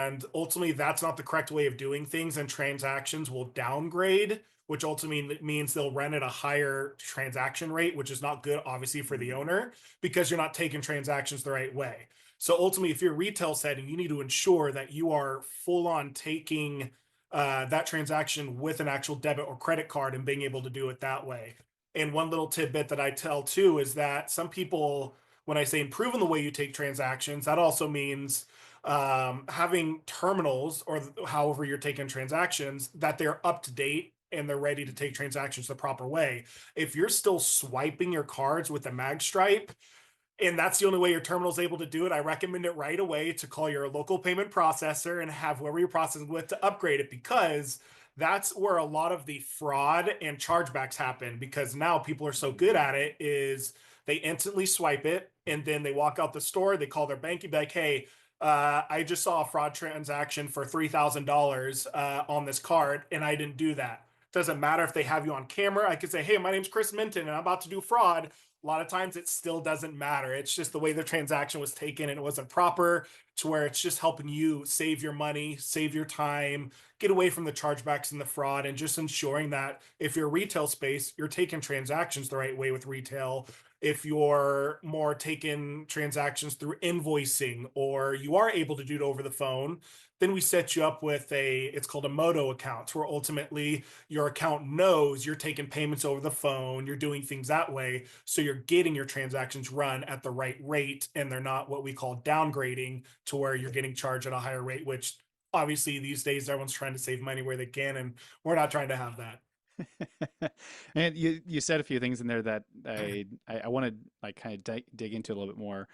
And ultimately, that's not the correct way of doing things, and transactions will downgrade, which ultimately means they'll run at a higher transaction rate, which is not good, obviously, for the owner because you're not taking transactions the right way. So ultimately, if you're a retail setting, you need to ensure that you are full on taking that transaction with an actual debit or credit card and being able to do it that way. And one little tidbit that I tell too is that some people, when I say improving the way you take transactions, that also means having terminals or however you're taking transactions that they're up to date and they're ready to take transactions the proper way. If you're still swiping your cards with a mag stripe, and that's the only way your terminal is able to do it, I recommend it right away to call your local payment processor and have whoever you're processing with to upgrade it, because that's where a lot of the fraud and chargebacks happen, because now people are so good at it is they instantly swipe it and then they walk out the store, they call their bank and be like, hey, I just saw a fraud transaction for $3,000 on this card and I didn't do that. Doesn't matter if they have you on camera. I could say, hey, my name's Chris Minton and I'm about to do fraud. A lot of times it still doesn't matter. It's just the way the transaction was taken and it wasn't proper, to where it's just helping you save your money, save your time, get away from the chargebacks and the fraud, and just ensuring that if you're a retail space, you're taking transactions the right way with retail. If you're more taking transactions through invoicing or you are able to do it over the phone, then we set you up with it's called a Moto account, where ultimately your account knows you're taking payments over the phone, you're doing things that way. So you're getting your transactions run at the right rate and they're not what we call downgrading to where you're getting charged at a higher rate, which obviously these days everyone's trying to save money where they can. And we're not trying to have that. And you said a few things in there that I want to like kind of dig into a little bit more.